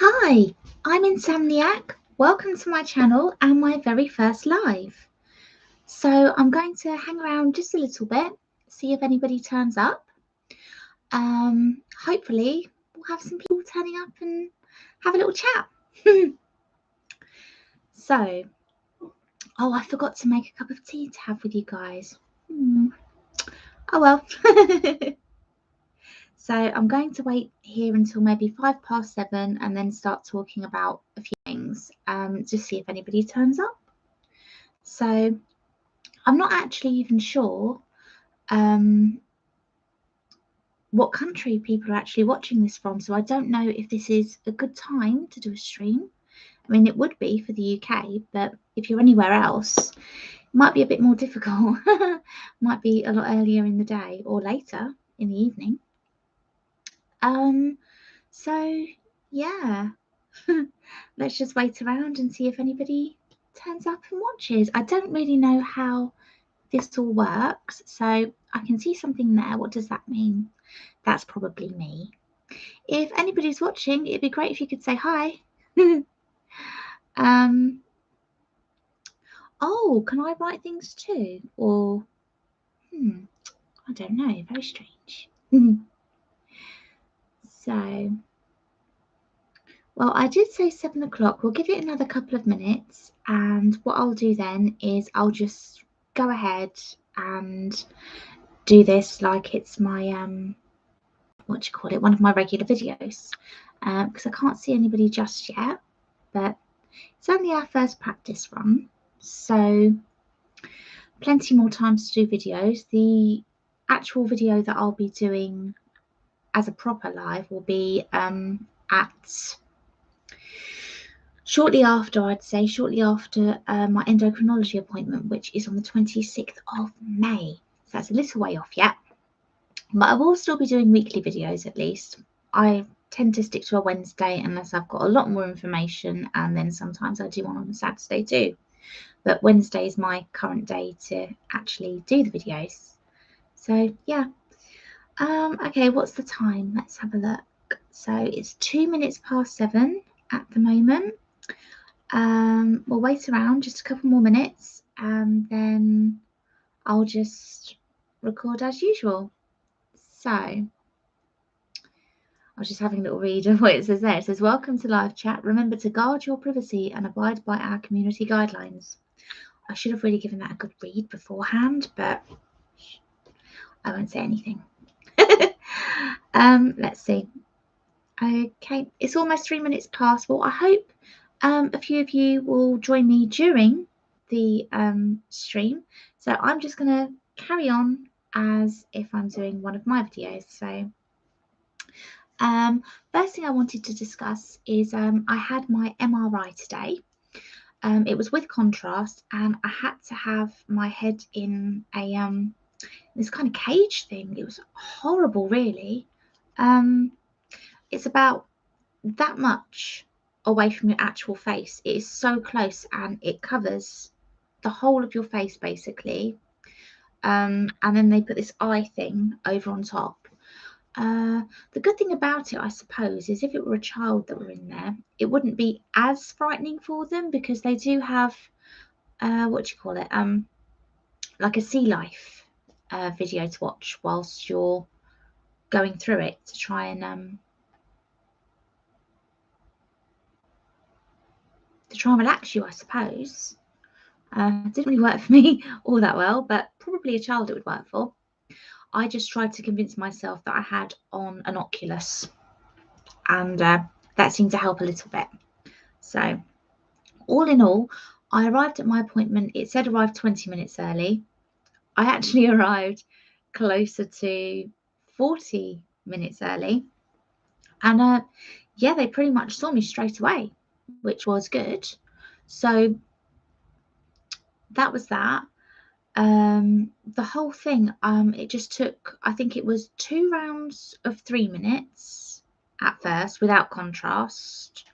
Hi, I'm Insomniac. Welcome to my channel and my very first live. So I'm going to hang around just a little bit, see if anybody turns up. Hopefully we'll have some people turning up and have a little chat. So, oh, I forgot to make a cup of tea to have with you guys. Oh well. So I'm going to wait here until maybe 7:05 and then start talking about a few things, just see if anybody turns up. So I'm not actually even sure what country people are actually watching this from, so I don't know if this is a good time to do a stream. I mean, it would be for the UK, but if you're anywhere else, it might be a bit more difficult. Might be a lot earlier in the day or later in the evening. So yeah, let's just wait around and see if anybody turns up and watches. I don't really know how this all works, so I can see something there. What does that mean? That's probably me. If anybody's watching, it'd be great if you could say hi. Oh, can I write things too? Or, I don't know, very strange. So, well, I did say 7 o'clock. We'll give it another couple of minutes. And what I'll do then is I'll just go ahead and do this like it's my, one of my regular videos. Because I can't see anybody just yet. But it's only our first practice run. So plenty more times to do videos. The actual video that I'll be doing as a proper live will be at shortly after my endocrinology appointment, which is on the 26th of May. So that's a little way off yet, but I will still be doing weekly videos at least. I tend to stick to a Wednesday unless I've got a lot more information, and then sometimes I do one on a Saturday too. But Wednesday is my current day to actually do the videos. So yeah. Okay, what's the time? Let's have a look. So it's 7:02 at the moment. We'll wait around just a couple more minutes and then I'll just record as usual. So I was just having a little read of what it says there. It says, welcome to live chat. Remember to guard your privacy and abide by our community guidelines. I should have really given that a good read beforehand, but I won't say anything. Let's see. Okay, it's almost 3 minutes past. Well, I hope a few of you will join me during the stream. So I'm just going to carry on as if I'm doing one of my videos. So first thing I wanted to discuss is I had my MRI today. It was with contrast, and I had to have my head in a this kind of cage thing. It was horrible, really. It's about that much away from your actual face. It is so close and it covers the whole of your face basically. And then they put this eye thing over on top. The good thing about it, I suppose, is if it were a child that were in there, it wouldn't be as frightening for them because they do have like a sea life video to watch whilst you're going through it to try and relax you, I suppose. It didn't really work for me all that well, but probably a child it would work for. I just tried to convince myself that I had on an Oculus, and that seemed to help a little bit. So all in all, I arrived at my appointment. It said arrive 20 minutes early. I actually arrived closer to 40 minutes early. And yeah, they pretty much saw me straight away, which was good. So that was that. The whole thing, it just took, I think it was 2 rounds of 3 minutes at first without contrast.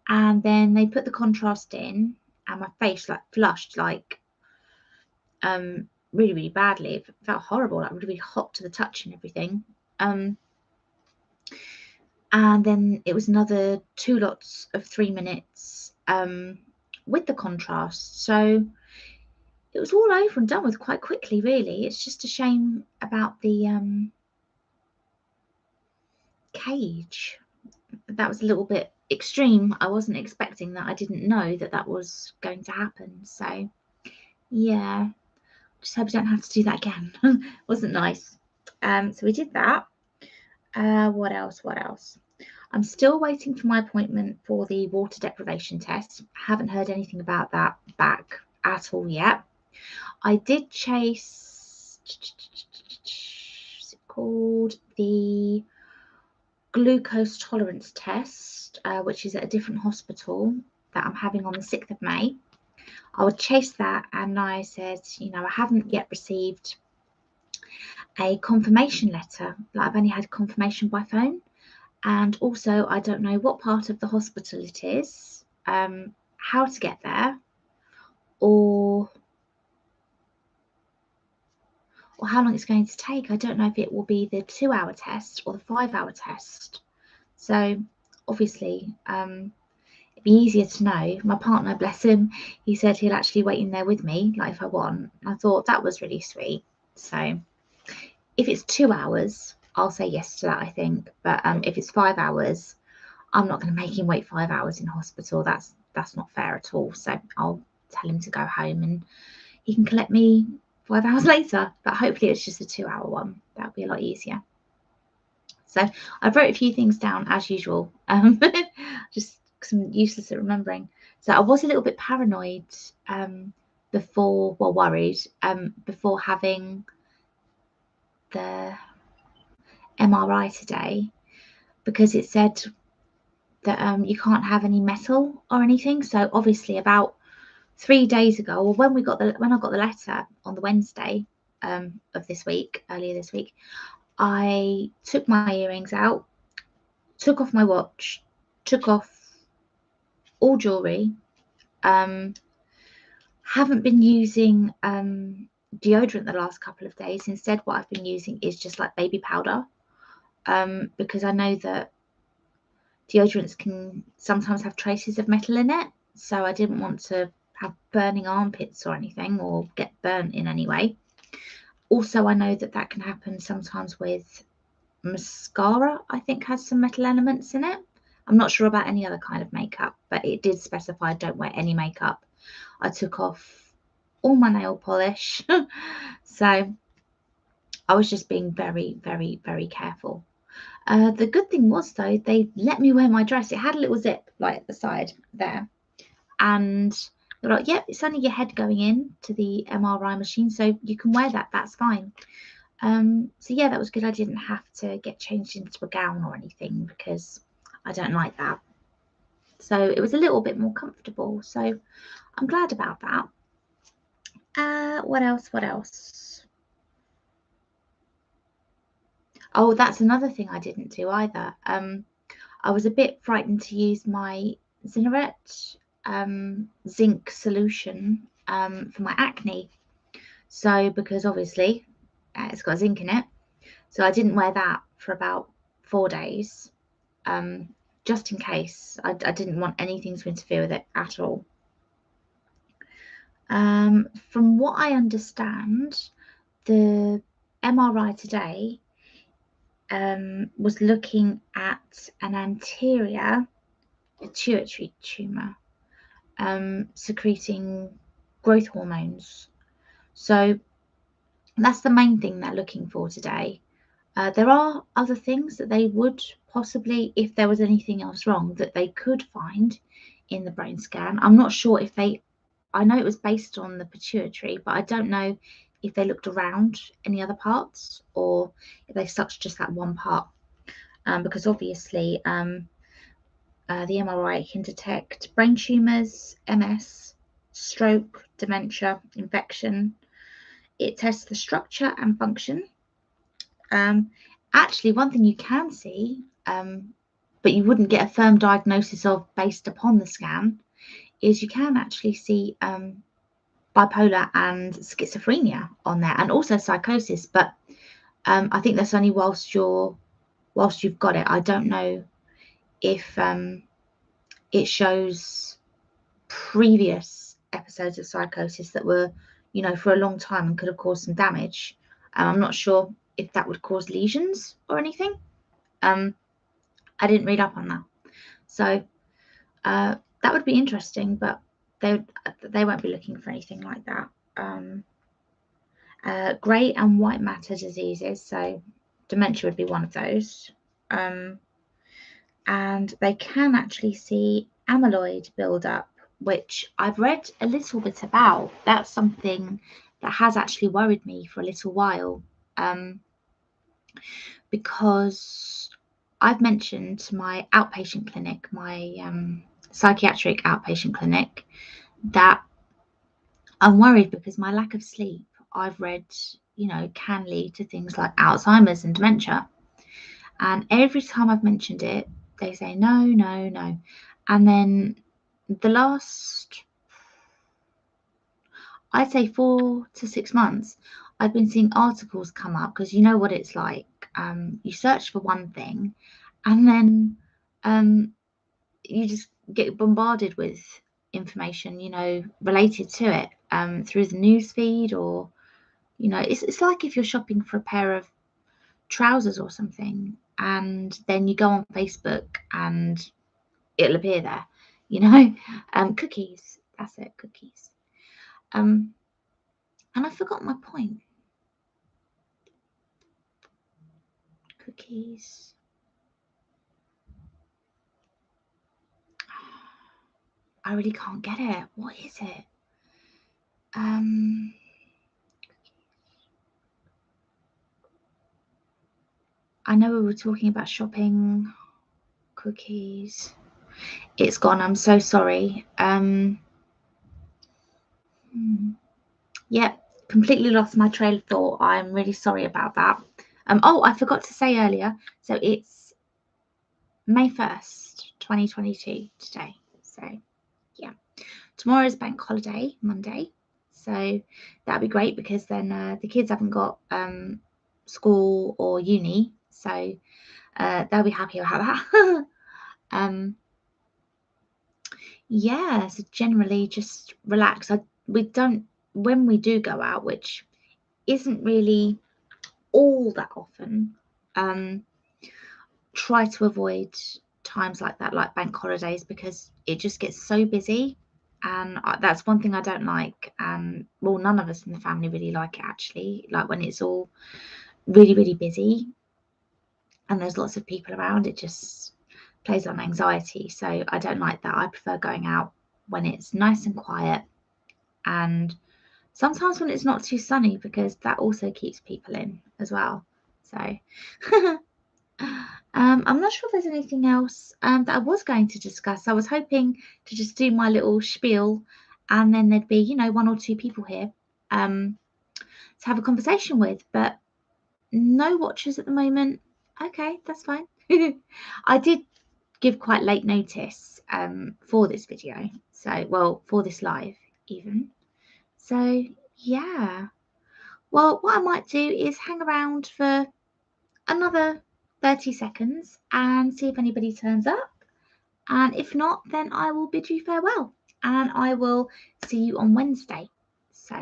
And then they put the contrast in and my face like flushed like really, really badly. It felt horrible, like really, really hot to the touch and everything. And then it was another 2 lots of 3 minutes with the contrast. So it was all over and done with quite quickly, really. It's just a shame about the cage. That was a little bit extreme. I wasn't expecting that. I didn't know that that was going to happen. So yeah, just hope I don't have to do that again. Wasn't nice. So we did that. What else? I'm still waiting for my appointment for the water deprivation test. I haven't heard anything about that back at all yet. I did chase, what's it called? The glucose tolerance test, which is at a different hospital that I'm having on the 6th of May. I would chase that, and I said, you know, I haven't yet received a confirmation letter. Like, I've only had confirmation by phone, and also I don't know what part of the hospital it is, how to get there, or how long it's going to take. I don't know if it will be the 2-hour test or the 5-hour test. So obviously, it'd be easier to know. My partner, bless him, he said he'll actually wait in there with me, like if I want. I thought that was really sweet. So if it's 2 hours, I'll say yes to that, I think. But if it's 5 hours, I'm not going to make him wait 5 hours in hospital. That's not fair at all. So I'll tell him to go home and he can collect me 5 hours later. But hopefully it's just a 2-hour one. That'll be a lot easier. So I wrote a few things down as usual, just because I'm useless at remembering. So I was a little bit paranoid before, well, worried before having the MRI today, because it said that you can't have any metal or anything. So obviously about 3 days ago, or when I got the letter on the Wednesday of this week, earlier this week, I took my earrings out, took off my watch, took off all jewelry. Haven't been using deodorant the last couple of days. Instead, what I've been using is just like baby powder, because I know that deodorants can sometimes have traces of metal in it. So I didn't want to have burning armpits or anything, or get burnt in any way. Also, I know that that can happen sometimes with mascara. I think has some metal elements in it. I'm not sure about any other kind of makeup, but it did specify don't wear any makeup. I took off all my nail polish. So I was just being very, very, very careful. The good thing was, though, they let me wear my dress. It had a little zip like at the side there, and they're like, yep, it's only your head going in to the MRI machine, so you can wear that, that's fine. So yeah, that was good. I didn't have to get changed into a gown or anything, because I don't like that. So it was a little bit more comfortable, so I'm glad about that. What else? Oh, that's another thing I didn't do either. I was a bit frightened to use my Zineret zinc solution for my acne. So because obviously it's got zinc in it, so I didn't wear that for about 4 days, just in case. I didn't want anything to interfere with it at all. From what I understand, the MRI today was looking at an anterior pituitary tumour secreting growth hormones. So that's the main thing they're looking for today. There are other things that they would possibly, if there was anything else wrong, that they could find in the brain scan. I'm not sure if I know it was based on the pituitary, but I don't know if they looked around any other parts, or if they touched just that one part, because obviously the MRI can detect brain tumours, MS, stroke, dementia, infection. It tests the structure and function. Actually, one thing you can see, but you wouldn't get a firm diagnosis of based upon the scan, is you can actually see bipolar and schizophrenia on there, and also psychosis. But I think that's only whilst you've got it. I don't know if it shows previous episodes of psychosis that were, for a long time and could have caused some damage. I'm not sure if that would cause lesions or anything. I didn't read up on that. So that would be interesting, but they won't be looking for anything like that. Grey and white matter diseases, so dementia would be one of those. And they can actually see amyloid buildup, which I've read a little bit about. That's something that has actually worried me for a little while, because I've mentioned to my outpatient clinic, my psychiatric outpatient clinic, that I'm worried because my lack of sleep, I've read, can lead to things like Alzheimer's and dementia. And every time I've mentioned it, they say, no, no, no. And then the last, I'd say 4 to 6 months, I've been seeing articles come up, because you know what it's like. You search for one thing and then you just get bombarded with information, related to it, through the news feed, or, it's like if you're shopping for a pair of trousers or something, and then you go on Facebook and it'll appear there, cookies, that's it, cookies. And I forgot my point. Cookies. I really can't get it. What is it? I know we were talking about shopping, cookies. It's gone. I'm so sorry. Yep, completely lost my trail of thought. I'm really sorry about that. Oh, I forgot to say earlier. So it's May 1st, 2022 today. So yeah, tomorrow is bank holiday, Monday. So that'd be great, because then the kids haven't got school or uni. So they'll be happy about that. Yeah, so generally just relax. When we do go out, which isn't really all that often, try to avoid times like that, like bank holidays, because it just gets so busy. And that's one thing I don't like. Well, none of us in the family really like it, actually, like when it's all really, really busy and there's lots of people around. It just plays on anxiety. So I don't like that. I prefer going out when it's nice and quiet, and sometimes when it's not too sunny, because that also keeps people in as well. So I'm not sure if there's anything else that I was going to discuss. I was hoping to just do my little spiel, and then there'd be, 1 or 2 people here to have a conversation with, but no watchers at the moment. Okay, that's fine. I did give quite late notice for this video, for this live even. So yeah, well, what I might do is hang around for another 30 seconds and see if anybody turns up, and if not, then I will bid you farewell, and I will see you on Wednesday. So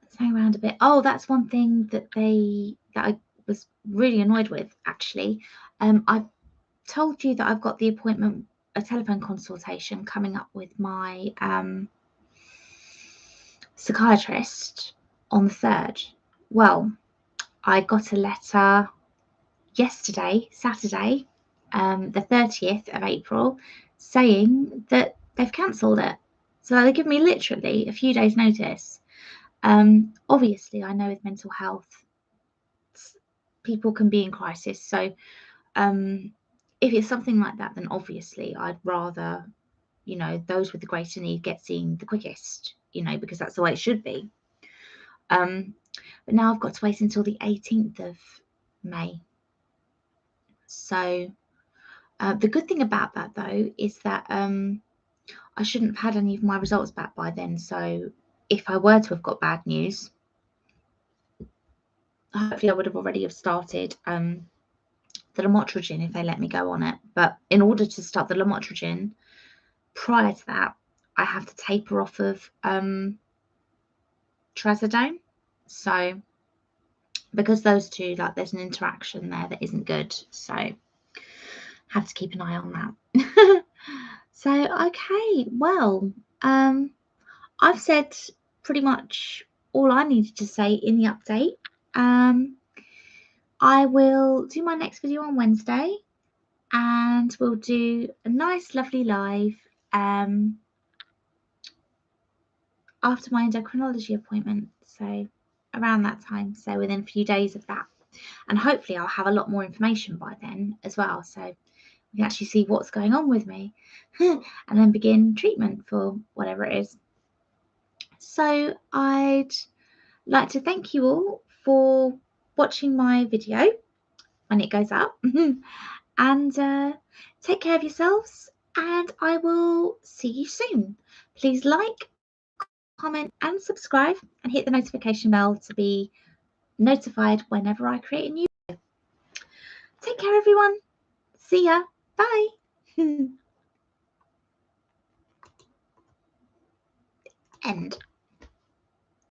let's hang around a bit. Oh, that's one thing that I was really annoyed with, actually. I've told you that I've got the appointment, a telephone consultation coming up with my psychiatrist on the 3rd. Well, I got a letter yesterday, Saturday, the 30th of April, saying that they've cancelled it. So they give me literally a few days' notice. Obviously, I know with mental health, people can be in crisis. So if it's something like that, then obviously I'd rather, those with the greater need get seen the quickest, because that's the way it should be. But now I've got to wait until the 18th of May. So the good thing about that, though, is that I shouldn't have had any of my results back by then. So if I were to have got bad news, hopefully I would have already have started the lamotrigine if they let me go on it. But in order to start the lamotrigine, prior to that, I have to taper off of trazodone. So because those two, like, there's an interaction there that isn't good. So have to keep an eye on that. So, okay, well, I've said pretty much all I needed to say in the update. I will do my next video on Wednesday, and we'll do a nice, lovely live after my endocrinology appointment. So around that time, so within a few days of that. And hopefully I'll have a lot more information by then as well. So we can actually see what's going on with me and then begin treatment for whatever it is. So I'd like to thank you all for watching my video when it goes up. And take care of yourselves, and I will see you soon. Please like, comment and subscribe, and hit the notification bell to be notified whenever I create a new video. Take care, everyone. See ya. Bye. End.